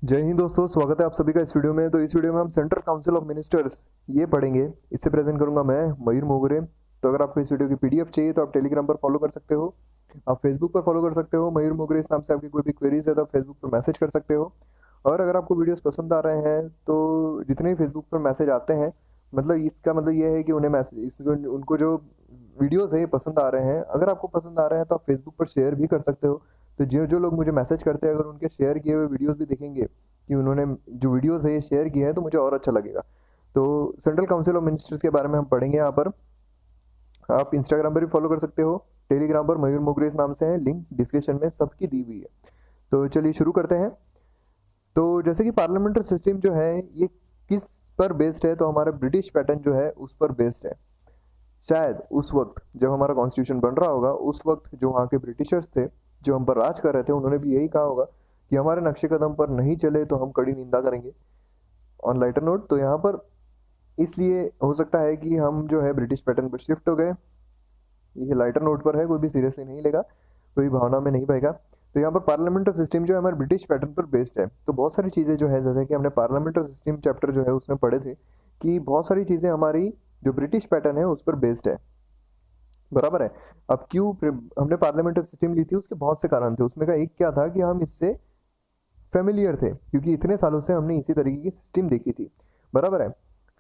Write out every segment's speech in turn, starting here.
जय हिंद दोस्तों, स्वागत है आप सभी का इस वीडियो में। तो इस वीडियो में हम सेंट्रल काउंसिल ऑफ मिनिस्टर्स ये पढ़ेंगे। इससे प्रेजेंट करूंगा मैं मयूर मोगरे। तो अगर आपको इस वीडियो की पीडीएफ चाहिए तो आप टेलीग्राम पर फॉलो कर सकते हो, आप फेसबुक पर फॉलो कर सकते हो। मयूर मोगरे इस नाम से आपकी कोई भी क्वेरीज है तो आप फेसबुक पर मैसेज कर सकते हो। और अगर आपको वीडियोस पसंद आ रहे हैं तो जितने भी फेसबुक पर मैसेज आते हैं, मतलब इसका मतलब ये है कि उन्हें मैसेज उनको जो वीडियोस है ये पसंद आ रहे हैं। अगर आपको पसंद आ रहे हैं तो आप फेसबुक पर शेयर भी कर सकते हो। तो जो जो लोग मुझे मैसेज करते हैं, अगर उनके शेयर किए हुए वीडियोस भी देखेंगे कि उन्होंने जो वीडियोस है ये शेयर किए हैं, तो मुझे और अच्छा लगेगा। तो सेंट्रल काउंसिल ऑफ मिनिस्टर्स के बारे में हम पढ़ेंगे यहाँ पर। आप इंस्टाग्राम पर भी फॉलो कर सकते हो, टेलीग्राम पर मयूर मोगरे इस नाम से है, लिंक डिस्क्रिप्शन में सबकी दी हुई है। तो चलिए शुरू करते हैं। तो जैसे कि पार्लियामेंट्री सिस्टम जो है ये किस पर बेस्ड है, तो हमारा ब्रिटिश पैटर्न जो है उस पर बेस्ड है। शायद उस वक्त जब हमारा कॉन्स्टिट्यूशन बन रहा होगा, उस वक्त जो वहाँ के ब्रिटिशर्स थे जो हम पर राज कर रहे थे, उन्होंने भी यही कहा होगा कि हमारे नक्शे कदम पर नहीं चले तो हम कड़ी निंदा करेंगे। ऑन लाइटर नोट, तो यहाँ पर इसलिए हो सकता है कि हम जो है ब्रिटिश पैटर्न पर शिफ्ट हो गए। ये लाइटर नोट पर है, कोई भी सीरियसली नहीं लेगा, कोई भावना में नहीं पाएगा। तो यहाँ पर पार्लियामेंट्री सिस्टम जो है हमारे ब्रिटिश पैटर्न पर बेस्ड है। तो बहुत सारी चीज़ें जो है, जैसे कि हमने पार्लियामेंट्री सिस्टम चैप्टर जो है उसमें पढ़े थे कि बहुत सारी चीज़ें हमारी जो ब्रिटिश पैटर्न है उस पर बेस्ड है। बराबर है। अब क्यों हमने पार्लियामेंट्री सिस्टम ली थी, उसके बहुत से कारण थे। उसमें का एक क्या था कि हम इससे फेमिलियर थे, क्योंकि इतने सालों से हमने इसी तरीके की सिस्टम देखी थी। बराबर है।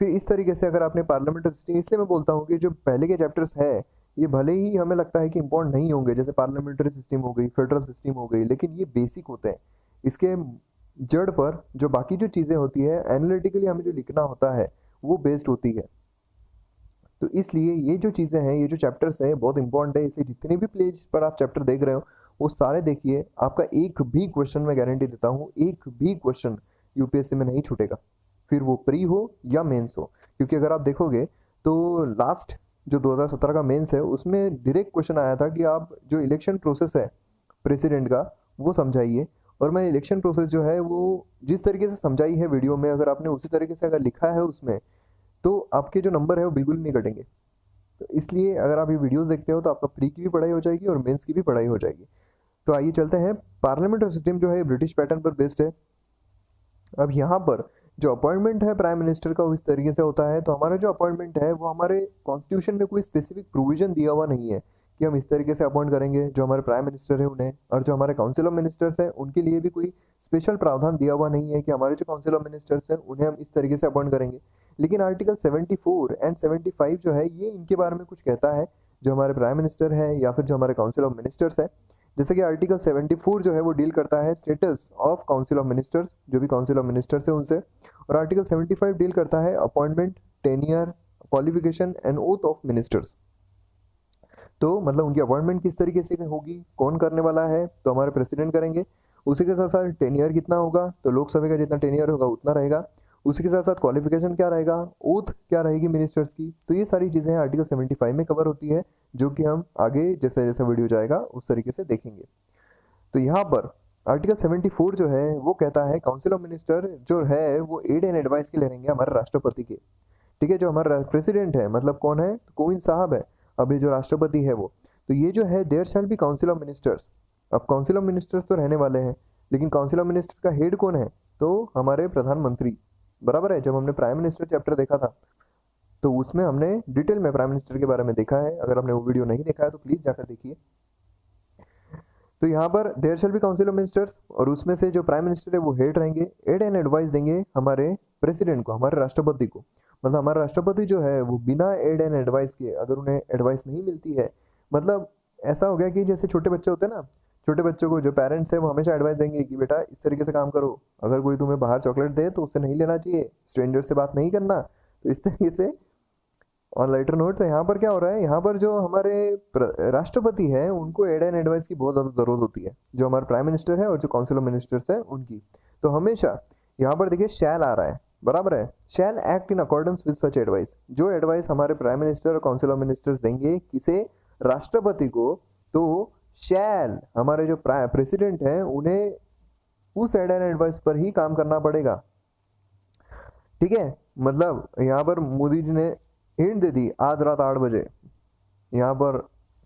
फिर इस तरीके से अगर आपने पार्लियामेंट्री सिस्टम, इसलिए मैं बोलता हूँ कि जो पहले के चैप्टर्स है ये भले ही हमें लगता है कि इंपॉर्टेंट नहीं होंगे, जैसे पार्लियामेंट्री सिस्टम हो गई, फेडरल सिस्टम हो गई, लेकिन ये बेसिक होते हैं। इसके जड़ पर जो बाकी जो चीज़ें होती है, एनालिटिकली हमें जो लिखना होता है वो बेस्ड होती है। तो इसलिए ये जो चीज़ें हैं, ये जो चैप्टर्स हैं बहुत इंपॉर्टेंट है। इसलिए जितने भी पेज पर आप चैप्टर देख रहे हो वो सारे देखिए। आपका एक भी क्वेश्चन मैं गारंटी देता हूँ, एक भी क्वेश्चन यूपीएससी में नहीं छूटेगा, फिर वो प्री हो या मेंस हो। क्योंकि अगर आप देखोगे तो लास्ट जो 2017 का मेंस है उसमें डायरेक्ट क्वेश्चन आया था कि आप जो इलेक्शन प्रोसेस है प्रेसिडेंट का वो समझाइए। और मैंने इलेक्शन प्रोसेस जो है वो जिस तरीके से समझाई है वीडियो में, अगर आपने उसी तरीके से अगर लिखा है उसमें, तो आपके जो नंबर है वो बिल्कुल नहीं कटेंगे। तो इसलिए अगर आप ये वीडियोस देखते हो तो आपका प्री की भी पढ़ाई हो जाएगी और मेंस की भी पढ़ाई हो जाएगी। तो आइए चलते हैं। पार्लियामेंट्री सिस्टम जो है ब्रिटिश पैटर्न पर बेस्ड है। अब यहाँ पर जो अपॉइंटमेंट है प्राइम मिनिस्टर का वो इस तरीके से होता है। तो हमारा जो अपॉइंटमेंट है वो हमारे कॉन्स्टिट्यूशन में कोई स्पेसिफिक प्रोविजन दिया हुआ नहीं है कि हम इस तरीके से अपॉइंट करेंगे जो हमारे प्राइम मिनिस्टर है उन्हें, और जो हमारे काउंसिल ऑफ मिनिस्टर्स हैं उनके लिए भी कोई स्पेशल प्रावधान दिया हुआ नहीं है कि हमारे जो काउंसिल ऑफ मिनिस्टर्स हैं उन्हें हम इस तरीके से अपॉइंट करेंगे। लेकिन आर्टिकल 74 एंड 75 जो है ये इनके बारे में कुछ कहता है, जो हमारे प्राइम मिनिस्टर है या फिर जो हमारे काउंसिल ऑफ मिनिस्टर्स है। जैसे कि आर्टिकल 74 जो है वो डील करता है status of council of ministers, जो भी काउंसिल ऑफ मिनिस्टर्स है उनसे। और आर्टिकल 75 डील करता है appointment, टेनियर, qualification and oath of ministers. तो मतलब उनकी अपॉइंटमेंट किस तरीके से होगी, कौन करने वाला है, तो हमारे प्रेसिडेंट करेंगे। उसी के साथ साथ टेनियर कितना होगा, तो लोकसभा का जितना टेनियर होगा उतना रहेगा। उसी के साथ साथ क्वालिफिकेशन क्या रहेगा, ओथ क्या रहेगी मिनिस्टर्स की। तो ये सारी चीज़ें आर्टिकल 75 में कवर होती है, जो कि हम आगे जैसे जैसे वीडियो जाएगा उस तरीके से देखेंगे। तो यहाँ पर आर्टिकल 74 जो है वो कहता है काउंसिल ऑफ मिनिस्टर जो है वो एड एंड एडवाइस के लिए रहेंगे हमारे राष्ट्रपति के। ठीक है, जो हमारा प्रेसिडेंट है मतलब कौन है, तो कोविंद साहब है। अभी जो राष्ट्रपति है वो, तो ये जो है there shall be council of ministers. अब काउंसिल ऑफ मिनिस्टर्स तो रहने वाले हैं, लेकिन काउंसिल ऑफ मिनिस्टर्स का हेड कौन है, तो हमारे प्रधानमंत्री। बराबर है। जब हमने प्राइम मिनिस्टर चैप्टर देखा था तो उसमें हमने डिटेल में प्राइम मिनिस्टर के बारे में देखा है। अगर आपने वो वीडियो नहीं देखा है तो प्लीज जाकर देखिए। तो यहाँ पर there shall be council of ministers, और उसमें से जो प्राइम मिनिस्टर है वो हेड रहेंगे, एड एंड एडवाइस देंगे हमारे प्रेसिडेंट को, हमारे राष्ट्रपति को। मतलब हमारा राष्ट्रपति जो है वो बिना एड एंड एडवाइस के, अगर उन्हें एडवाइस नहीं मिलती है, मतलब ऐसा हो गया कि जैसे छोटे बच्चे होते हैं ना, छोटे बच्चों को जो पेरेंट्स है वो हमेशा एडवाइस देंगे कि बेटा इस तरीके से काम करो, अगर कोई तुम्हें बाहर चॉकलेट दे तो उससे नहीं लेना चाहिए, स्ट्रेंजर से बात नहीं करना। तो इस तरीके से ऑन लाइटर नोट। तो यहाँ पर क्या हो रहा है, यहाँ पर जो हमारे राष्ट्रपति है उनको एड एंड एडवाइस की बहुत ज़्यादा ज़रूरत होती है, जो हमारे प्राइम मिनिस्टर है और जो काउंसिल ऑफ मिनिस्टर्स है उनकी। तो हमेशा यहाँ पर देखिए शैल आ रहा है। बराबर है। Shall act in accordance with such advice, जो एडवाइस हमारे प्राइम मिनिस्टर और काउंसिल ऑफ मिनिस्टर्स देंगे किसे, राष्ट्रपति को, तो शैल हमारे जो प्रेसिडेंट है उन्हें उस एड एंड एडवाइस पर ही काम करना पड़ेगा। ठीक है, मतलब यहाँ पर मोदी जी ने हिंट दे दी आज रात 8 बजे, यहाँ पर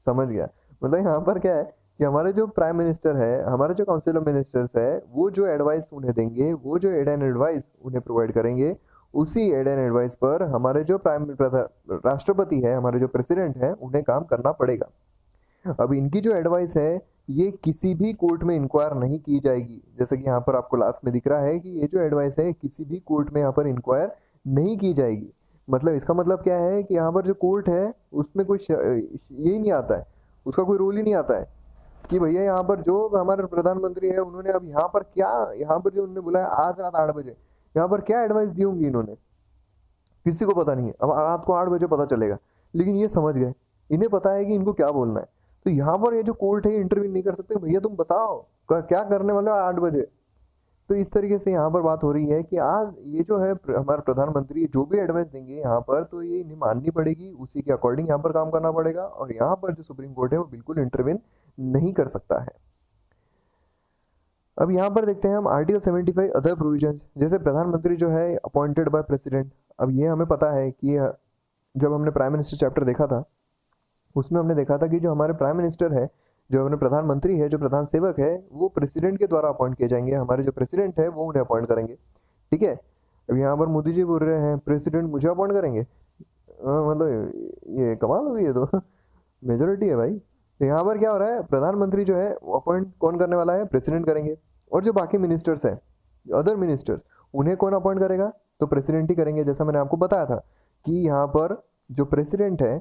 समझ गया। मतलब यहाँ पर क्या है कि हमारे जो प्राइम मिनिस्टर है, हमारे जो काउंसिल ऑफ मिनिस्टर्स है, वो जो एडवाइस उन्हें देंगे, वो जो एड एंड एडवाइस उन्हें प्रोवाइड करेंगे, उसी एड एंड एडवाइस पर हमारे जो राष्ट्रपति है, हमारे जो प्रेसिडेंट है, उन्हें काम करना पड़ेगा। अब इनकी जो एडवाइस है ये किसी भी कोर्ट में इंक्वायर नहीं की जाएगी। जैसे कि यहाँ पर आपको लास्ट में दिख रहा है कि ये जो एडवाइस है किसी भी कोर्ट में यहाँ पर इंक्वायर नहीं की जाएगी। मतलब इसका मतलब क्या है कि यहाँ पर जो कोर्ट है उसमें कोई यही नहीं आता है, उसका कोई रोल ही नहीं आता है कि भैया यहाँ पर जो हमारे प्रधानमंत्री है उन्होंने अब यहाँ पर क्या, यहाँ पर जो उन्होंने बुलाया आज रात 8 बजे, यहाँ पर क्या एडवाइस दी होंगी इन्होंने, किसी को पता नहीं है। अब रात को 8 बजे पता चलेगा, लेकिन ये समझ गए, इन्हें पता है कि इनको क्या बोलना है। तो यहाँ पर ये जो कोर्ट है इंटरव्यू नहीं कर सकते, भैया तुम बताओ क्या करने वाले हो 8 बजे। तो इस तरीके से यहाँ पर बात हो रही है कि आज ये जो है हमारे प्रधानमंत्री जो भी एडवाइस देंगे यहाँ पर, तो ये इन्हें माननी पड़ेगी, उसी के अकॉर्डिंग यहाँ पर काम करना पड़ेगा। और यहाँ पर जो सुप्रीम कोर्ट है वो बिल्कुल इंटरवेन नहीं कर सकता है। अब यहाँ पर देखते हैं हम आर्टिकल 75 अदर प्रोविजन। जैसे प्रधानमंत्री जो है अपॉइंटेड बाय प्रेसिडेंट। अब ये हमें पता है कि जब हमने प्राइम मिनिस्टर चैप्टर देखा था उसमें हमने देखा था कि जो हमारे प्राइम मिनिस्टर है, जो हमारे प्रधानमंत्री है, जो प्रधान सेवक है, वो प्रेसिडेंट के द्वारा अपॉइंट किए जाएंगे। हमारे जो प्रेसिडेंट है वो उन्हें अपॉइंट करेंगे। ठीक है। अब यहाँ पर मोदी जी बोल रहे हैं प्रेसिडेंट मुझे अपॉइंट करेंगे, मतलब ये कमाल हो गई है, तो मेजोरिटी है भाई। तो यहाँ पर क्या हो रहा है, प्रधानमंत्री जो है अपॉइंट कौन करने वाला है, प्रेसिडेंट करेंगे। और जो बाकी मिनिस्टर्स है, अदर मिनिस्टर्स, उन्हें कौन अपॉइंट करेगा, तो प्रेसिडेंट ही करेंगे। जैसा मैंने आपको बताया था कि यहाँ पर जो प्रेसिडेंट है,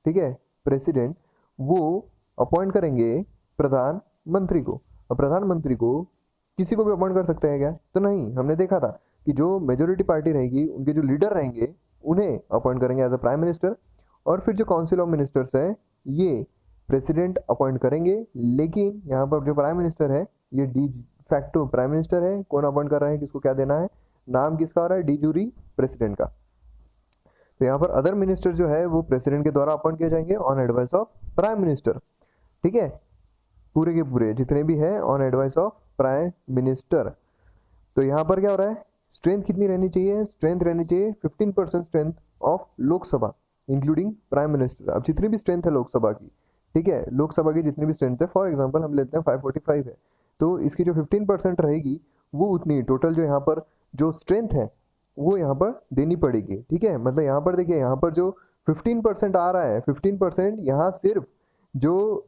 ठीक है, प्रेसिडेंट वो अपॉइंट करेंगे प्रधानमंत्री को। और प्रधानमंत्री को किसी को भी अपॉइंट कर सकते हैं क्या, तो नहीं। हमने देखा था कि जो मेजोरिटी पार्टी रहेगी, उनके जो लीडर रहेंगे, उन्हें अपॉइंट करेंगे एज अ प्राइम मिनिस्टर। और फिर जो काउंसिल ऑफ मिनिस्टर्स है ये प्रेसिडेंट अपॉइंट करेंगे। लेकिन यहाँ पर जो प्राइम मिनिस्टर है ये डी फैक्टो प्राइम मिनिस्टर है। कौन अपॉइंट कर रहे हैं, किसको क्या देना है, नाम किसका हो रहा है, डी जूरी प्रेसिडेंट का। तो यहाँ पर अदर मिनिस्टर जो है वो प्रेसिडेंट के द्वारा अपॉइंट किए जाएंगे on advice of prime minister. ठीक है, पूरे के पूरे जितने भी है on advice of prime minister. तो यहाँ पर क्या हो रहा है, स्ट्रेंथ कितनी रहनी चाहिए, स्ट्रेंथ रहनी चाहिए 15% strength of Lok Sabha including prime minister. अब जितनी भी स्ट्रेंथ है लोकसभा की, ठीक है, लोकसभा की जितनी भी स्ट्रेंथ है, फॉर एग्जांपल हम लेते हैं 545 है, तो इसकी जो 15% रहेगी वो उतनी टोटल जो यहाँ पर जो स्ट्रेंथ है वो यहाँ पर देनी पड़ेगी। ठीक है, मतलब यहाँ पर देखिए, यहाँ पर जो 15% आ रहा है, 15% यहाँ सिर्फ जो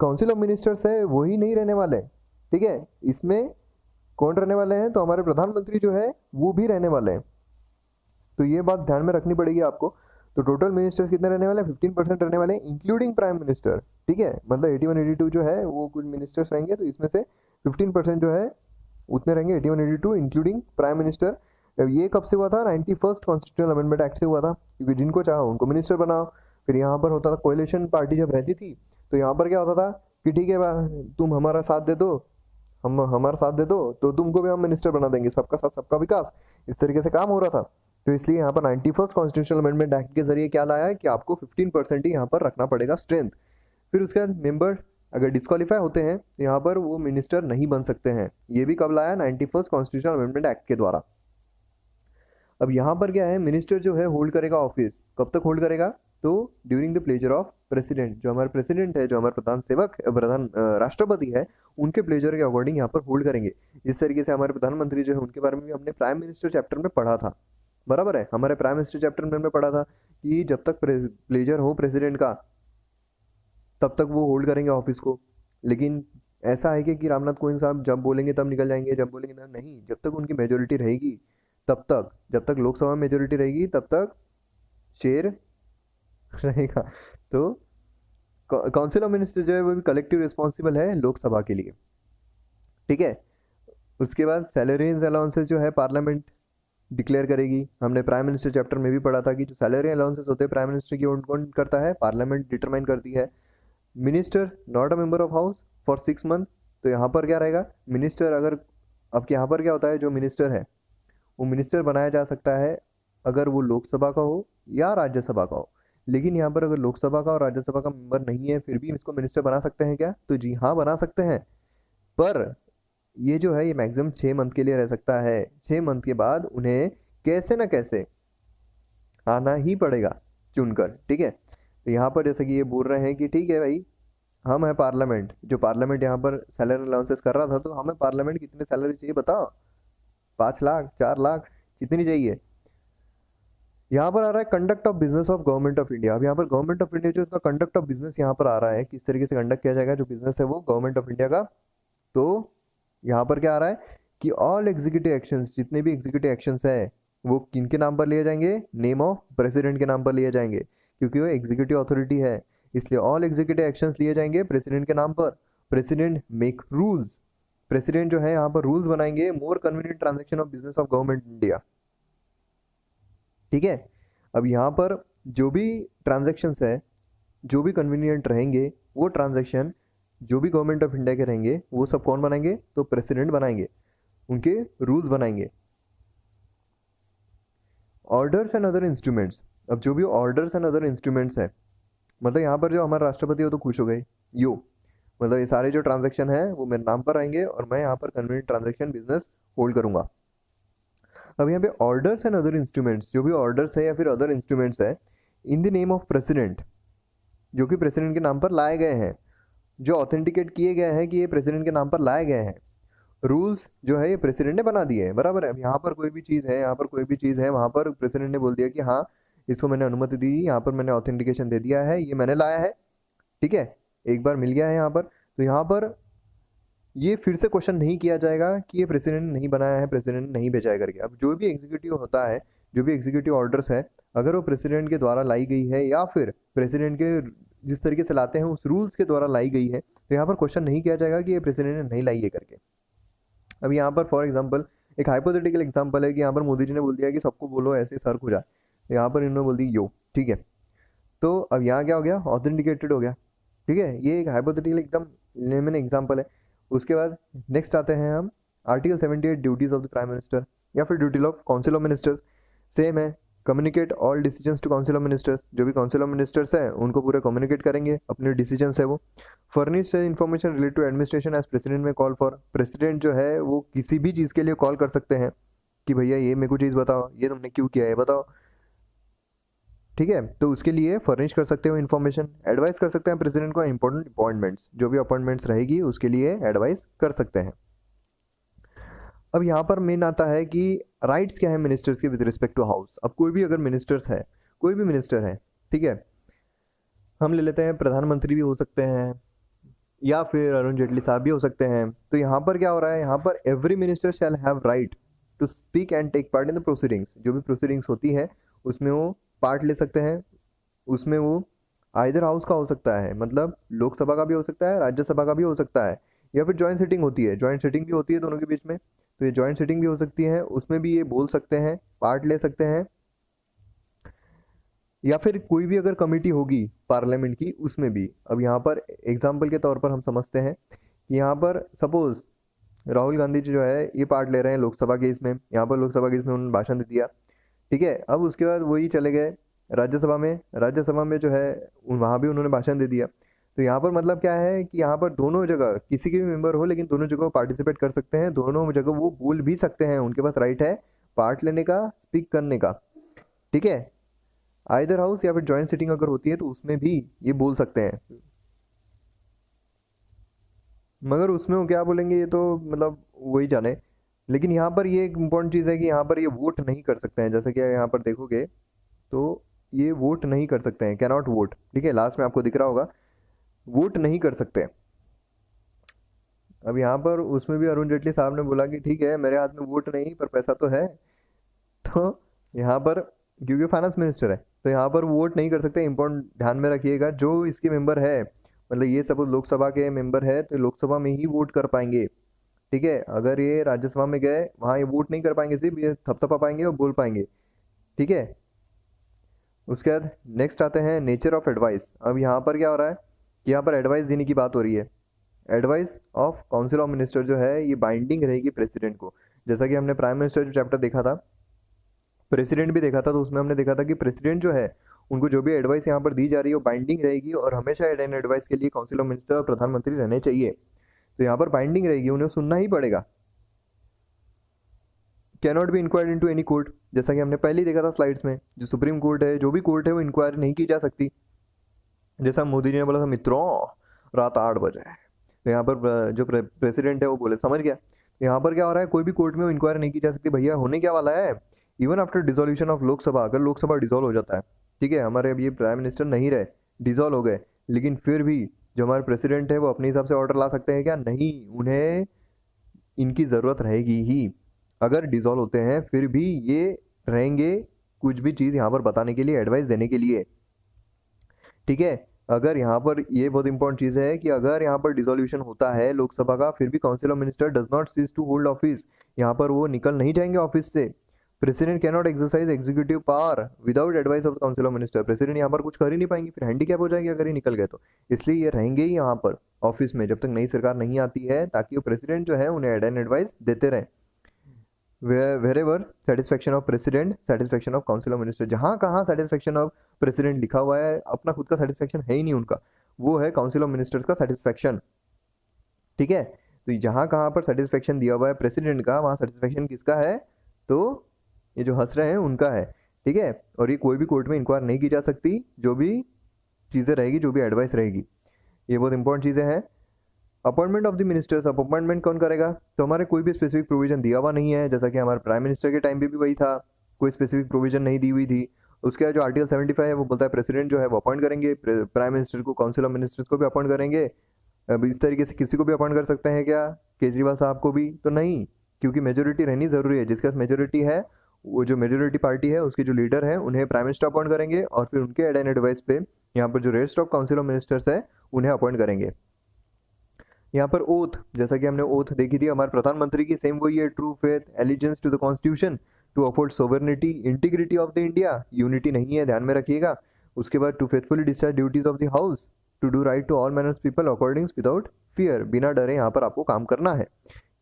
काउंसिल ऑफ मिनिस्टर्स है वही नहीं रहने वाले। ठीक है, इसमें कौन रहने वाले हैं, तो हमारे प्रधानमंत्री जो है वो भी रहने वाले हैं। तो ये बात ध्यान में रखनी पड़ेगी आपको। तो टोटल मिनिस्टर्स कितने रहने वाले हैं, 15% रहने वाले हैं इंक्लूडिंग प्राइम मिनिस्टर। ठीक है, मतलब 81 82 जो है वो कुछ मिनिस्टर्स रहेंगे, तो इसमें से 15% जो है उतने रहेंगे 81 82 इंक्लूडिंग प्राइम मिनिस्टर। ये कब से हुआ था, 91st कॉन्स्टिट्यूशनल अमेंडमेंट एक्ट से हुआ था, क्योंकि जिनको चाहो उनको मिनिस्टर बनाओ। फिर यहाँ पर होता था कोएलिशन पार्टी जब रहती थी, तो यहाँ पर क्या होता था कि ठीक है तुम हमारा साथ दे दो, हम हमारा साथ दे दो, तो तुमको भी हम मिनिस्टर बना देंगे, सबका साथ सबका विकास, इस तरीके से काम हो रहा था। तो इसलिए यहाँ पर 91st कॉन्स्टिट्यूशनल अमेंडमेंट एक्ट के जरिए क्या लाया है कि आपको 15% ही यहाँ पर रखना पड़ेगा स्ट्रेंथ। फिर उसके बाद मेंबर अगर डिस्क्वालीफाई होते हैं तो यहाँ पर वो मिनिस्टर नहीं बन सकते हैं। ये भी कब लाया, 91st कॉन्स्टिट्यूशनल अमेंडमेंट एक्ट के द्वारा। अब यहाँ पर क्या है, मिनिस्टर जो है होल्ड करेगा ऑफिस, कब तक होल्ड करेगा, तो during the pleasure of president. जो हमारे प्रेसिडेंट है, जो हमारे प्रधान सेवक प्रधान राष्ट्रपति है, उनके प्लेजर के अकॉर्डिंग यहाँ पर होल्ड करेंगे। इस तरीके से हमारे प्रधानमंत्री जो है उनके बारे में भी हमने प्राइम मिनिस्टर चैप्टर में पढ़ा था, बराबर है। हमारे प्राइम मिनिस्टर चैप्टर में हमने पढ़ा था कि जब तक प्लेजर हो प्रेसिडेंट का तब तक वो होल्ड करेंगे ऑफिस को। लेकिन ऐसा है कि रामनाथ कोविंद साहब जब बोलेंगे तब निकल जाएंगे, जब बोलेंगे तब नहीं, जब तक उनकी मेजोरिटी रहेगी तब तक, जब तक लोकसभा में मेजोरिटी रहेगी तब तक शेर रहेगा। तो काउंसिल ऑफ मिनिस्टर जो है वो भी कलेक्टिव रिस्पॉन्सिबल है लोकसभा के लिए। ठीक है, उसके बाद सैलरीज अलाउंसेस जो है पार्लियामेंट डिक्लेयर करेगी। हमने प्राइम मिनिस्टर चैप्टर में भी पढ़ा था कि जो सैलरी अलाउंसेस होते हैं प्राइम मिनिस्टर की, कौन करता है, पार्लियामेंट डिटरमाइन करती है। Minister not a member of house for 6 month. तो यहाँ पर क्या रहेगा, मिनिस्टर अगर, अब यहाँ पर क्या होता है, जो मिनिस्टर है वो मिनिस्टर बनाया जा सकता है अगर वो लोकसभा का हो या राज्यसभा का हो। लेकिन यहाँ पर अगर लोकसभा का और राज्यसभा का मेंबर नहीं है फिर भी इसको मिनिस्टर बना सकते हैं क्या, तो जी हाँ बना सकते हैं। पर ये जो है ये मैक्सिमम 6 मंथ के लिए रह सकता है। 6 मंथ के बाद उन्हें कैसे ना कैसे आना ही पड़ेगा चुनकर। ठीक है, तो यहाँ पर जैसे कि ये बोल रहे हैं कि ठीक है भाई हम है पार्लियामेंट, जो पार्लियामेंट यहाँ पर सैलरी अलाउंसेस कर रहा था, तो हमें पार्लियामेंट कितनी सैलरी चाहिए बताओ, 5 लाख, 4 लाख, कितनी चाहिए। यहाँ पर आ रहा है conduct of business of government of India. अब यहाँ पर गवर्नमेंट ऑफ इंडिया जो इसका कंडक्ट ऑफ बिजनेस यहाँ पर आ रहा है, किस तरीके से कंडक्ट किया जाएगा जो बिजनेस है वो गवर्नमेंट ऑफ इंडिया का। तो यहाँ पर क्या आ रहा है कि ऑल एग्जीक्यूटिव एक्शंस, जितने भी एग्जीक्यूटिव एक्शंस है वो किनके नाम पर लिए जाएंगे, नेम ऑफ प्रेसिडेंट के नाम पर लिए जाएंगे, क्योंकि वो एग्जीक्यूटिव अथॉरिटी है, इसलिए ऑल एग्जीक्यूटिव एक्शंस लिए जाएंगे प्रेसिडेंट के नाम पर। प्रेसिडेंट मेक रूल्स, प्रेसिडेंट जो है यहाँ पर रूल्स बनाएंगे, more convenient transaction of business of government India. ठीक है, अब यहाँ पर जो भी ट्रांजेक्शन्स है, जो भी कन्वीनियंट रहेंगे, वो ट्रांजेक्शन जो भी गवर्नमेंट ऑफ इंडिया के रहेंगे वो सब कौन बनाएंगे, तो प्रेसिडेंट बनाएंगे, उनके रूल्स बनाएंगे। ऑर्डर्स एंड अदर इंस्ट्रूमेंट्स, अब जो भी ऑर्डर्स एंड अदर इंस्ट्रूमेंट्स है, मतलब यहाँ पर जो हमारे राष्ट्रपति हो तो खुश हो गए, यो मतलब ये सारे जो ट्रांजेक्शन है वो मेरे नाम पर आएंगे और मैं यहाँ पर कन्वीनियंट ट्रांजेक्शन बिजनेस होल्ड करूंगा। अब यहाँ पे ऑर्डर्स एंड अदर इंस्ट्रूमेंट्स, जो भी ऑर्डर्स है या फिर अदर इंस्ट्रूमेंट्स है in the name of president, जो कि प्रेसिडेंट के नाम पर लाए गए हैं, जो ऑथेंटिकेट किए गए हैं कि ये प्रेसिडेंट के नाम पर लाए गए हैं। रूल्स जो है ये प्रेसिडेंट ने बना दिए हैं, बराबर है। अब यहाँ पर कोई भी चीज़ है, यहाँ पर कोई भी चीज़ है, वहाँ पर प्रेसिडेंट ने बोल दिया कि हाँ इसको मैंने अनुमति दी, यहाँ पर मैंने ऑथेंटिकेशन दे दिया है, ये मैंने लाया है, ठीक है, एक बार मिल गया है यहाँ पर। तो यहाँ पर ये फिर से क्वेश्चन नहीं किया जाएगा कि ये प्रेसिडेंट ने नहीं बनाया है, प्रेसिडेंट ने नहीं भेजा है करके। अब जो भी एग्जीक्यूटिव होता है, जो भी एग्जीक्यूटिव ऑर्डर्स है, अगर वो प्रेसिडेंट के द्वारा लाई गई है या फिर प्रेसिडेंट के जिस तरीके से लाते हैं उस रूल्स के द्वारा लाई गई है, तो यहाँ पर क्वेश्चन नहीं किया जाएगा कि ये प्रेसिडेंट ने नहीं लाई है करके। अब यहाँ पर फॉर एग्जाम्पल एक हाइपोथेटिकल एग्जाम्पल है कि यहाँ पर मोदी जी ने बोल दिया कि सबको बोलो ऐसे सर खुजा, यहाँ पर इन्होंने बोल दी यो, ठीक है। तो अब यहाँ क्या हो गया, ऑथेंटिकेटेड हो गया, ठीक है। ये एक हाइपोथेटिकल एकदम लेमन एग्जाम्पल है। उसके बाद नेक्स्ट आते हैं हम article 78 duties of the prime minister या फिर duty of council of ministers. Same है, communicate all decisions to council of ministers, जो भी काउंसिल ऑफ मिनिस्टर्स है उनको पूरे कम्युनिकेट करेंगे अपने डिसीजंस है वो। Furnish information related to administration as president may call for, president जो है वो किसी भी चीज़ के लिए कॉल कर सकते हैं कि भैया ये मेरे को चीज़ बताओ, ये तुमने क्यों किया है बताओ, ठीक है। तो उसके लिए फर्निश कर सकते हो इन्फॉर्मेशन, एडवाइस कर सकते हैं प्रेसिडेंट को इंपॉर्टेंट अपॉइंटमेंट्स, जो भी अपॉइंटमेंट्स रहेगी उसके लिए एडवाइस कर सकते हैं। अब यहाँ पर मेन आता है कि राइट्स क्या है मिनिस्टर्स के विद रिस्पेक्ट टू हाउस। अब कोई भी अगर मिनिस्टर्स है, कोई भी मिनिस्टर है, ठीक है, हम ले लेते हैं प्रधानमंत्री भी हो सकते हैं या फिर अरुण जेटली साहब भी हो सकते हैं। तो यहाँ पर क्या हो रहा है, यहाँ पर every minister shall have right to speak and take part in the proceedings, जो भी प्रोसीडिंग्स होती है उसमें वो पार्ट ले सकते हैं। उसमें वो आइदर हाउस का हो सकता है, मतलब लोकसभा का भी हो सकता है, राज्यसभा का भी हो सकता है, या फिर जॉइंट सिटिंग होती है, जॉइंट सिटिंग भी होती है दोनों के बीच में, तो ये जॉइंट सिटिंग भी हो सकती है, उसमें भी ये बोल सकते हैं, पार्ट ले सकते हैं। या फिर कोई भी अगर कमेटी होगी पार्लियामेंट की उसमें भी। अब यहाँ पर एग्जाम्पल के तौर पर हम समझते हैं कि यहाँ पर सपोज राहुल गांधी जी जो है ये पार्ट ले रहे हैं लोकसभा के इसमें, यहाँ पर लोकसभा के इसमें उन्होंने भाषण दे दिया, ठीक है। अब उसके बाद वही चले गए राज्यसभा में, राज्यसभा में जो है वहाँ भी उन्होंने भाषण दे दिया। तो यहाँ पर मतलब क्या है कि यहाँ पर दोनों जगह किसी के भी मेंबर हो लेकिन दोनों जगह पार्टिसिपेट कर सकते हैं, दोनों जगह वो बोल भी सकते हैं, उनके पास राइट है पार्ट लेने का, स्पीक करने का, ठीक है। आइदर हाउस या फिर जॉइंट सिटिंग अगर होती है तो उसमें भी ये बोल सकते हैं, मगर उसमें वो क्या बोलेंगे ये तो मतलब वही जाने। लेकिन यहाँ पर ये एक इम्पॉर्टेंट चीज़ है कि यहाँ पर ये वोट नहीं कर सकते हैं, जैसे कि यहाँ पर देखोगे तो ये वोट नहीं कर सकते हैं, कैनॉट वोट, ठीक है, लास्ट में आपको दिख रहा होगा वोट नहीं कर सकते। अब यहाँ पर उसमें भी अरुण जेटली साहब ने बोला कि ठीक है मेरे हाथ में वोट नहीं पर पैसा तो है, तो यहाँ पर क्योंकि फाइनेंस मिनिस्टर है तो यहाँ पर वोट नहीं कर सकते। इंपॉर्टेंट ध्यान में रखिएगा, जो इसके मेंबर है, मतलब ये सपोज लोकसभा के मेंबर है तो लोकसभा में ही वोट कर पाएंगे, ठीक है। अगर ये राज्यसभा में गए वहाँ ये वोट नहीं कर पाएंगे, सिर्फ ये थपथपा पाएंगे और बोल पाएंगे, ठीक है। उसके बाद नेक्स्ट आते हैं नेचर ऑफ एडवाइस। अब यहाँ पर क्या हो रहा है कि यहाँ पर एडवाइस देने की बात हो रही है। Advice of council of minister जो है ये बाइंडिंग रहेगी प्रेसिडेंट को, जैसा कि हमने प्राइम मिनिस्टर जो चैप्टर देखा था, प्रेसिडेंट भी देखा था, तो उसमें हमने देखा था कि प्रेसिडेंट जो है उनको जो भी एडवाइस यहाँ पर दी जा रही है वो बाइंडिंग रहेगी और हमेशा एडवाइस के लिए काउंसिल ऑफ मिनिस्टर और प्रधानमंत्री रहने चाहिए। तो यहाँ पर बाइंडिंग रहेगी, उन्हें सुनना ही पड़ेगा। Cannot be inquired into any court, जैसा कि हमने पहले ही देखा था स्लाइड्स में, जो सुप्रीम कोर्ट है, जो भी कोर्ट है वो इंक्वायरी नहीं की जा सकती। जैसा मोदी जी ने बोला था मित्रों रात 8 बजे है। तो यहाँ पर जो प्रेसिडेंट है वो बोले समझ गया। यहाँ पर क्या हो रहा है, कोई भी कोर्ट में इंक्वायरी नहीं की जा सकती भैया, होने क्या वाला है, even after dissolution of Lok Sabha, अगर लोकसभा डिसॉल्व हो जाता है, ठीक है, हमारे अब ये प्राइम मिनिस्टर नहीं रहे, डिसॉल्व हो गए, लेकिन फिर भी जो हमारे प्रेसिडेंट है वो अपने हिसाब से ऑर्डर ला सकते हैं क्या? नहीं, उन्हें इनकी ज़रूरत रहेगी ही। अगर डिसॉल्व होते हैं फिर भी ये रहेंगे कुछ भी चीज़ यहाँ पर बताने के लिए, एडवाइस देने के लिए, ठीक है। अगर यहाँ पर ये बहुत इंपॉर्टेंट चीज़ है कि अगर यहाँ पर डिसोल्यूशन होता है लोकसभा का, फिर भी council of minister does not cease to hold office, यहाँ पर वो निकल नहीं जाएंगे ऑफिस से। President cannot exercise executive power without advice of council of minister, president यहाँ पर कुछ कर ही नहीं पाएंगे, फिर हैंडीकैप हो जाएगी अगर ये निकल गए तो। इसलिए ये रहेंगे ही यहाँ पर ऑफिस में जब तक नई सरकार नहीं आती है, ताकि वो प्रेसिडेंट जो है उन्हें एडवाइस देते रहें। wherever satisfaction of president, satisfaction of council of minister, जहाँ कहाँ satisfaction of president लिखा हुआ है, अपना खुद का satisfaction है ही नहीं उनका, वो है council of ministers का satisfaction, ठीक है। तो जहाँ कहाँ पर satisfaction दिया हुआ है प्रेसिडेंट का, वहाँ satisfaction किसका है? तो ये जो हंस रहे हैं उनका है, ठीक है। और ये कोई भी कोर्ट में इंक्वायर नहीं की जा सकती, जो भी चीज़ें रहेगी, जो भी एडवाइस रहेगी, ये बहुत इंपॉर्टेंट चीज़ें हैं। Appointment of the ministers, appointment कौन करेगा? तो हमारे कोई भी स्पेसिफिक प्रोविजन दिया हुआ नहीं है, जैसा कि हमारे प्राइम मिनिस्टर के टाइम पे भी वही था, कोई स्पेसिफिक प्रोविजन नहीं दी हुई थी। उसके बाद जो आर्टिकल 75 है वो बोलता है प्रेसिडेंट जो है वो अपॉइंट करेंगे, प्राइम मिनिस्टर को, काउंसिल ऑफ मिनिस्टर्स को भी अपॉइंट करेंगे। अब इस तरीके से किसी को भी अपॉइंट कर सकते हैं क्या? केजरीवाल साहब को भी तो नहीं, क्योंकि मेजोरिटी रहनी जरूरी है। जिसके पास मेजोरिटी है, वो जो मेजोरिटी पार्टी है उसके जो लीडर है, उन्हें प्राइम मिनिस्टर अपॉइंट करेंगे, और फिर उनके एडवाइस पे यहाँ पर जो rest of council of ministers है उन्हें अपॉइंट करेंगे। यहाँ पर ओथ, जैसा कि हमने ओथ देखी थी हमारे प्रधानमंत्री की, सेम वही है, true faith, allegiance to the constitution, to uphold sovereignty, integrity of the India, unity नहीं है, ध्यान में रखिएगा। उसके बाद to faithfully discharge duties of the house, to do right to all manners people according without fear, बिना डरे यहाँ पर आपको काम करना है,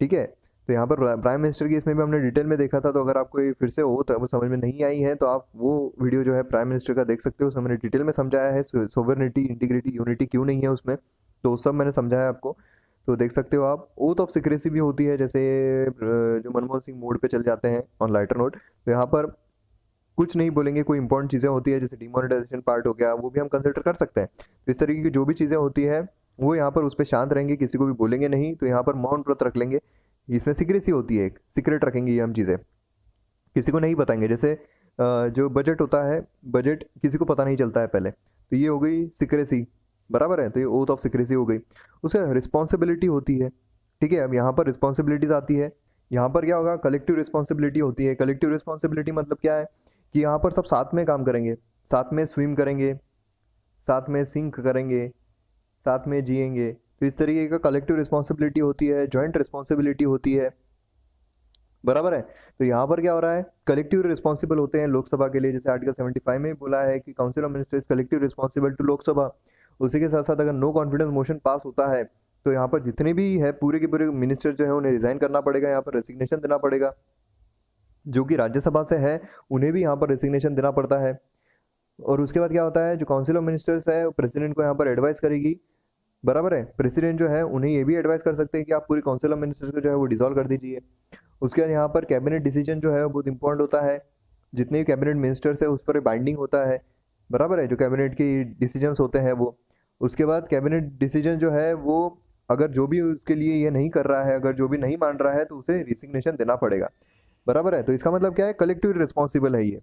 ठीक है। तो यहाँ पर प्राइम मिनिस्टर की इसमें भी हमने डिटेल में देखा था, तो अगर आपको ये फिर से ओथ वो समझ में नहीं आई है तो आप वो वीडियो जो है प्राइम मिनिस्टर का देख सकते हो, उसमें मैंने डिटेल में समझाया है सोवरेनिटी, इंटीग्रिटी, यूनिटी क्यों नहीं है उसमें, तो सब मैंने समझाया आपको, तो देख सकते हो आप। ओथ ऑफ सिक्रेसी भी होती है, जैसे जो मनमोहन सिंह मोड पे चल जाते हैं ऑन लाइटर नोट, तो यहाँ पर कुछ नहीं बोलेंगे, कोई इंपॉर्टेंट चीज़ें होती है जैसे डिमोनेटाइजेशन पार्ट हो गया, वो भी हम कंसिडर कर सकते हैं। तो इस तरीके की जो भी चीज़ें होती है वो यहाँ पर उस पर शांत रहेंगे, किसी को भी बोलेंगे नहीं, तो यहाँ पर मौन व्रत रख लेंगे। इसमें सिक्रेसी होती है, एक सीक्रेट रखेंगे ये हम चीज़ें, किसी को नहीं बताएंगे। जैसे जो बजट होता है, बजट किसी को पता नहीं चलता है पहले, तो ये हो गई सिक्रेसी, बराबर है, तो ये ओथ ऑफ सिक्रेसी हो गई। उसका रिस्पॉन्सिबिलिटी होती है, ठीक है। अब यहाँ पर रिस्पॉन्सिबिलिटीज आती है, यहाँ पर क्या होगा, कलेक्टिव रिस्पॉन्सिबिलिटी होती है। कलेक्टिव रिस्पॉन्सिबिलिटी मतलब क्या है कि यहाँ पर सब साथ में काम करेंगे, साथ में स्विम करेंगे, साथ में सिंक करेंगे, साथ में जिएंगे, तो इस तरीके का कलेक्टिव रिस्पॉन्सिबिलिटी होती है, जॉइंट रिस्पॉन्सिबिलिटी होती है, बराबर है। तो यहाँ पर क्या हो रहा है, कलेक्टिव रिस्पॉन्सिबल होते हैं लोकसभा के लिए, जैसे आर्टिकल 75 में बोला है कि council of ministers collective responsible to Lok Sabha. उसी के साथ साथ अगर नो कॉन्फिडेंस मोशन पास होता है तो यहाँ पर जितने भी है पूरे के पूरे मिनिस्टर जो है उन्हें रिजाइन करना पड़ेगा, यहाँ पर रेसिग्नेशन देना पड़ेगा। जो कि राज्यसभा से है उन्हें भी यहाँ पर रेसिग्नेशन देना पड़ता है। और उसके बाद क्या होता है, जो काउंसिल ऑफ मिनिस्टर्स है प्रेसिडेंट को यहाँ पर एडवाइस करेगी, बराबर है। प्रेसिडेंट जो है उन्हें ये भी एडवाइस कर सकते हैं कि आप पूरी काउंसिल ऑफ मिनिस्टर्स को जो है वो डिसॉल्व कर दीजिए। उसके बाद यहाँ पर कैबिनेट डिसीजन जो है वो बहुत इंपॉर्टेंट होता है, जितने भी कैबिनेट मिनिस्टर्स है उस पर बाइंडिंग होता है, बराबर है, जो कैबिनेट की डिसीजंस होते हैं वो। उसके बाद कैबिनेट डिसीजन जो है वो अगर जो भी उसके लिए ये नहीं कर रहा है, अगर जो भी नहीं मान रहा है तो उसे रिसिग्नेशन देना पड़ेगा, बराबर है। तो इसका मतलब क्या है, कलेक्टिव रिस्पॉन्सिबल है ये।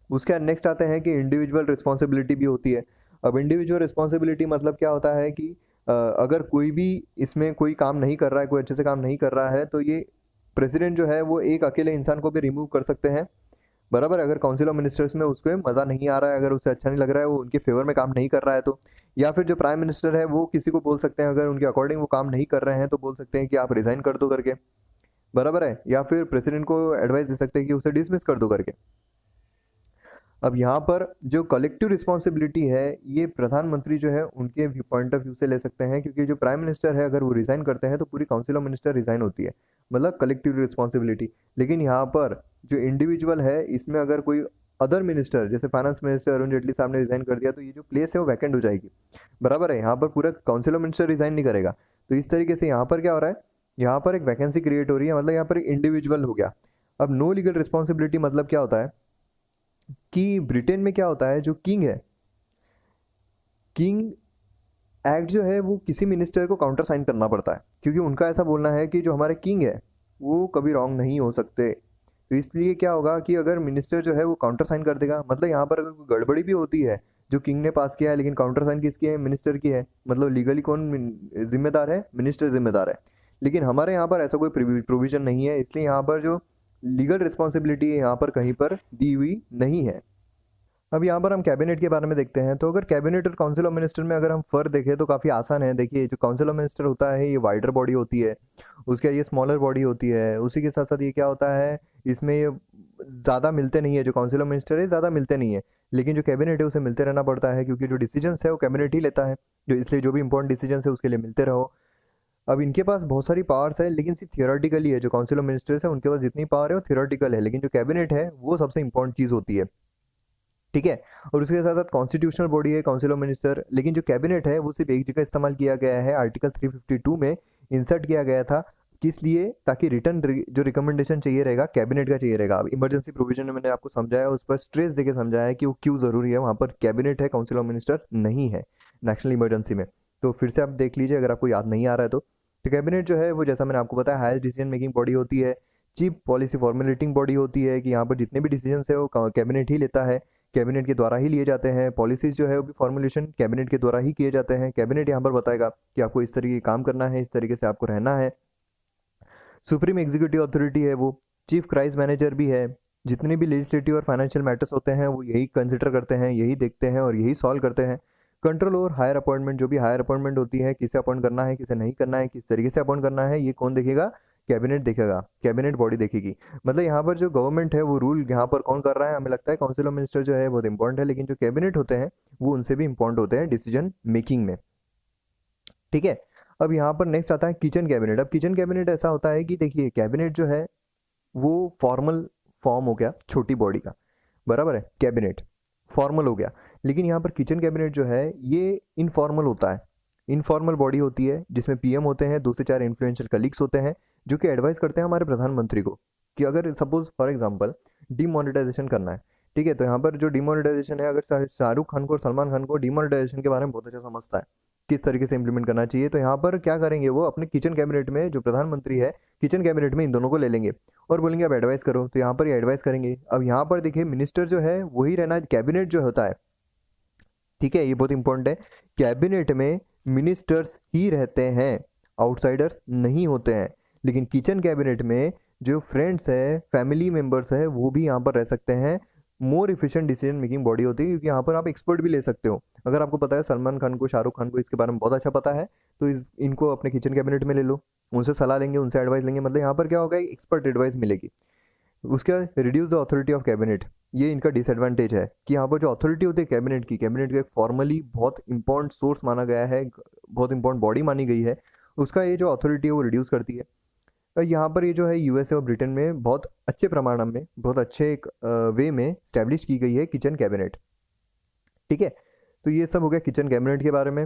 उसके बाद नेक्स्ट आते हैं कि इंडिविजुअल रिस्पॉन्सिबिलिटी भी होती है। अब इंडिविजुअल रिस्पॉन्सिबिलिटी मतलब क्या होता है कि अगर कोई भी इसमें कोई काम नहीं कर रहा है, कोई अच्छे से काम नहीं कर रहा है, तो ये प्रेसिडेंट जो है वो एक अकेले इंसान को भी रिमूव कर सकते हैं, बराबर। अगर काउंसिल ऑफ मिनिस्टर्स में उसको मज़ा नहीं आ रहा है, अगर उसे अच्छा नहीं लग रहा है, वो उनके फेवर में काम नहीं कर रहा है तो, या फिर जो प्राइम मिनिस्टर है वो किसी को बोल सकते हैं, अगर उनके अकॉर्डिंग वो काम नहीं कर रहे हैं तो बोल सकते हैं कि आप रिजाइन कर दो करके, बराबर है। या फिर प्रेसिडेंट को एडवाइस दे सकते हैं कि उसे डिसमिस कर दो करके। अब यहाँ पर जो कलेक्टिव रिस्पॉन्सिबिलिटी है ये प्रधानमंत्री जो है उनके पॉइंट ऑफ व्यू से ले सकते हैं, क्योंकि जो प्राइम मिनिस्टर है अगर वो रिजाइन करते हैं तो पूरी काउंसिल ऑफ मिनिस्टर रिजाइन होती है, मतलब कलेक्टिव रिस्पॉन्सिबिलिटी। लेकिन यहाँ पर जो इंडिविजुअल है इसमें अगर कोई अदर मिनिस्टर जैसे फाइनेंस मिनिस्टर अरुण जेटली साहब ने रिजाइन कर दिया तो ये जो प्लेस है वो वैकेंट हो जाएगी, बराबर है। यहाँ पर पूरा काउंसिल ऑफ मिनिस्टर रिजाइन नहीं करेगा। तो इस तरीके से यहाँ पर क्या हो रहा है, यहाँ पर एक वैकेंसी क्रिएट हो रही है, मतलब यहाँ पर एक इंडिविजुअल हो गया। अब नो लीगल रिस्पॉन्सिबिलिटी मतलब क्या होता है कि ब्रिटेन में क्या होता है, जो किंग है, किंग एक्ट जो है वो किसी मिनिस्टर को काउंटर साइन करना पड़ता है, क्योंकि उनका ऐसा बोलना है कि जो हमारे किंग है वो कभी रॉन्ग नहीं हो सकते। तो इसलिए क्या होगा कि अगर मिनिस्टर जो है वो काउंटर साइन कर देगा, मतलब यहाँ पर अगर कोई गड़बड़ी भी होती है, जो किंग ने पास किया है लेकिन काउंटर साइन किसकी है, मिनिस्टर की है, मतलब लीगली कौन जिम्मेदार है, मिनिस्टर जिम्मेदार है। लेकिन हमारे यहाँ पर ऐसा कोई प्रोविजन नहीं है, इसलिए यहाँ पर जो लीगल रिस्पॉन्सिबिलिटी यहाँ पर कहीं पर दी हुई नहीं है। अब यहाँ पर हम कैबिनेट के बारे में देखते हैं। तो अगर कैबिनेट और काउंसिल ऑफ मिनिस्टर में अगर हम फर्क देखें तो काफ़ी आसान है। देखिए, जो काउंसिल ऑफ मिनिस्टर होता है ये वाइडर बॉडी होती है, उसके ये स्मॉलर बॉडी होती है। उसी के साथ साथ ये क्या होता है, इसमें ये ज़्यादा मिलते नहीं है, जो काउंसिल ऑफ मिनिस्टर है ज़्यादा मिलते नहीं है, लेकिन जो कैबिनेट है उसे मिलते रहना पड़ता है, क्योंकि जो डिसीजंस है वो कैबिनेट ही लेता है, जो इसलिए जो भी इंपॉर्टेंट डिसीजंस है उसके लिए मिलते रहो। अब इनके पास बहुत सारी पावर्स है, लेकिन सिर्फ थियोरेटिकली है। जो काउंसिल ऑफ मिनिस्टर्स है उनके पास जितनी पावर है वो थियोरेटिकल है, लेकिन जो कैबिनेट है वो सबसे इंपॉर्टेंट चीज़ होती है, ठीक है। और उसके साथ साथ कॉन्स्टिट्यूशनल बॉडी है काउंसिल ऑफ मिनिस्टर, लेकिन जो कैबिनेट है वो सिर्फ एक जगह इस्तेमाल किया गया है, आर्टिकल 352 में इंसर्ट किया गया था। किस लिए? ताकि रिटर्न जो रिकमेंडेशन चाहिए रहेगा कैबिनेट का चाहिए रहेगा। अब इमरजेंसी प्रोविजन में मैंने आपको समझाया, उस पर स्ट्रेस देके समझाया कि वो क्यों जरूरी है, वहाँ पर कैबिनेट है, काउंसिल ऑफ मिनिस्टर नहीं है नेशनल इमरजेंसी में। तो फिर से आप देख लीजिए अगर आपको याद नहीं आ रहा है तो कैबिनेट जो है वो, जैसा मैंने आपको बताया, हाईएस्ट डिसीजन मेकिंग बॉडी होती है, चीफ पॉलिसी फॉर्मुलेटिंग बॉडी होती है, कि यहाँ पर जितने भी डिसीजन है वो कैबिनेट ही लेता है, कैबिनेट के द्वारा ही लिए जाते हैं। पॉलिसीज जो है वो भी फॉर्मुलेशन कैबिनेट के द्वारा ही किए जाते हैं। कैबिनेट यहाँ पर बताएगा कि आपको इस तरीके काम करना है, इस तरीके से आपको रहना है। सुप्रीम एग्जीक्यूटिव अथॉरिटी है वो, चीफ क्राइस मैनेजर भी है। जितने भी लेजिस्लेटिव और फाइनेंशियल मैटर्स होते हैं वो यही कंसिडर करते हैं, यही देखते हैं और यही सॉल्व करते हैं। कंट्रोल और हायर अपॉइंटमेंट, जो भी हायर अपॉइंटमेंट होती है, किसे अपॉइंट करना है, किसे नहीं करना है, किस तरीके से अपॉइंट करना है, ये कौन देखेगा? कैबिनेट देखेगा, कैबिनेट बॉडी देखेगी। मतलब यहाँ पर जो गवर्नमेंट है वो रूल यहाँ पर कौन कर रहा है? हमें लगता है काउंसिल ऑफ मिनिस्टर जो है बहुत इंपॉर्टेंट है, लेकिन जो कैबिनेट होते हैं वो उनसे भी इंपॉर्टेंट होते हैं डिसीजन मेकिंग में, ठीक है। अब यहाँ पर नेक्स्ट आता है किचन कैबिनेट। अब किचन कैबिनेट ऐसा होता है कि देखिए, कैबिनेट जो है वो फॉर्मल फॉर्म हो गया छोटी बॉडी का, बराबर है, कैबिनेट फॉर्मल हो गया। लेकिन यहाँ पर किचन कैबिनेट जो है ये इनफॉर्मल होता है, इनफॉर्मल बॉडी होती है, जिसमें पीएम होते हैं, 2 से 4 इन्फ्लुएंशियल कलीग्स होते हैं, जो कि एडवाइस करते हैं हमारे प्रधानमंत्री को कि अगर सपोज फॉर एग्जांपल डिमोनेटाइजेशन करना है, ठीक है। तो यहाँ पर जो डिमोनेटाइजेशन है, अगर शाहरुख खान को और सलमान खान को डिमोनेटाइजेशन के बारे में बहुत अच्छा समझता है, किस तरीके से इंप्लीमेंट करना चाहिए, तो यहाँ पर क्या करेंगे, वो अपने किचन कैबिनेट में, जो प्रधानमंत्री है किचन कैबिनेट में, इन दोनों को ले लेंगे और बोलेंगे अब एडवाइस करो, तो यहाँ पर ये एडवाइस करेंगे। अब यहाँ पर देखिए, मिनिस्टर जो है वही रहना, कैबिनेट जो होता है, ठीक है, ये बहुत इंपॉर्टेंट है, कैबिनेट में मिनिस्टर्स ही रहते हैं, आउटसाइडर्स नहीं होते हैं। लेकिन किचन कैबिनेट में जो फ्रेंड्स है, फैमिली मेंबर्स है, वो भी यहाँ पर रह सकते हैं। मोर इफिशिएंट डिसीजन मेकिंग बॉडी होती है, क्योंकि यहाँ पर आप एक्सपर्ट भी ले सकते हो। अगर आपको पता है सलमान खान को, शाहरुख खान को इसके बारे में बहुत अच्छा पता है, तो इनको अपने किचन कैबिनेट में ले लो, उनसे सलाह लेंगे, उनसे एडवाइस लेंगे, मतलब यहाँ पर क्या होगा, एक्सपर्ट एडवाइस मिलेगी। उसके बाद reduce the authority of cabinet, ये इनका डिसएडवांटेज है कि यहाँ पर जो अथॉरिटी होती है कैबिनेट की, कैबिनेट का एक फॉर्मली बहुत इंपॉर्टेंट सोर्स माना गया है, बहुत इंपॉर्टेंट बॉडी मानी गई है, उसका ये जो अथॉरिटी है वो रिड्यूस करती है। यहाँ पर ये जो है यूएसए और ब्रिटेन में बहुत अच्छे प्रमाण में, बहुत अच्छे एक वे में स्टैब्लिश की गई है किचन कैबिनेट, ठीक है। तो ये सब हो गया किचन कैबिनेट के बारे में।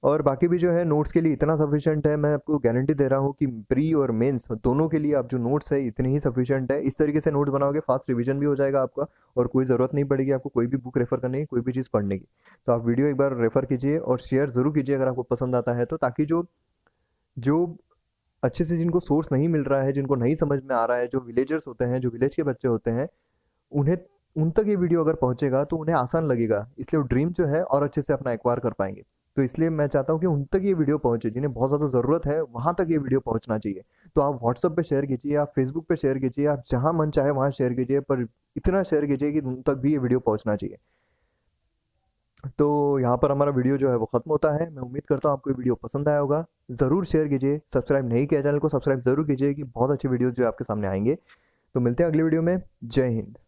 और बाकी भी जो है नोट्स के लिए इतना सफिशिएंट है, मैं आपको गारंटी दे रहा हूँ कि प्री और मेंस दोनों के लिए आप जो नोट्स है इतने ही सफिशिएंट है। इस तरीके से नोट्स बनाओगे, फास्ट रिवीजन भी हो जाएगा आपका, और कोई ज़रूरत नहीं पड़ेगी आपको कोई भी बुक रेफर करने की, कोई भी चीज़ पढ़ने की। तो आप वीडियो एक बार रेफर कीजिए और शेयर ज़रूर कीजिए अगर आपको पसंद आता है तो, ताकि जो अच्छे से जिनको सोर्स नहीं मिल रहा है, जिनको नहीं समझ में आ रहा है, जो विलेजर्स होते हैं, जो विलेज के बच्चे होते हैं, उन्हें उन तक ये वीडियो अगर पहुंचेगा तो उन्हें आसान लगेगा, इसलिए वो ड्रीम जो है और अच्छे से अपना एक्वायर कर पाएंगे। तो इसलिए मैं चाहता हूँ कि उन तक ये वीडियो पहुंचे, जिन्हें बहुत ज़्यादा ज़रूरत है वहाँ तक ये वीडियो पहुँचना चाहिए। तो आप व्हाट्सअप पे शेयर कीजिए, आप फेसबुक पे शेयर कीजिए, आप जहाँ मन चाहे वहाँ शेयर कीजिए, पर इतना शेयर कीजिए कि उन तक भी ये वीडियो पहुँचना चाहिए। तो यहाँ पर हमारा वीडियो जो है वो खत्म होता है। मैं उम्मीद करता हूँ आपको ये वीडियो पसंद आया होगा। ज़रूर शेयर कीजिए, सब्सक्राइब नहीं किया चैनल को सब्सक्राइब ज़रूर कीजिए, कि बहुत अच्छे वीडियोज़ जो आपके सामने आएंगे। तो मिलते हैं अगली वीडियो में। जय हिंद।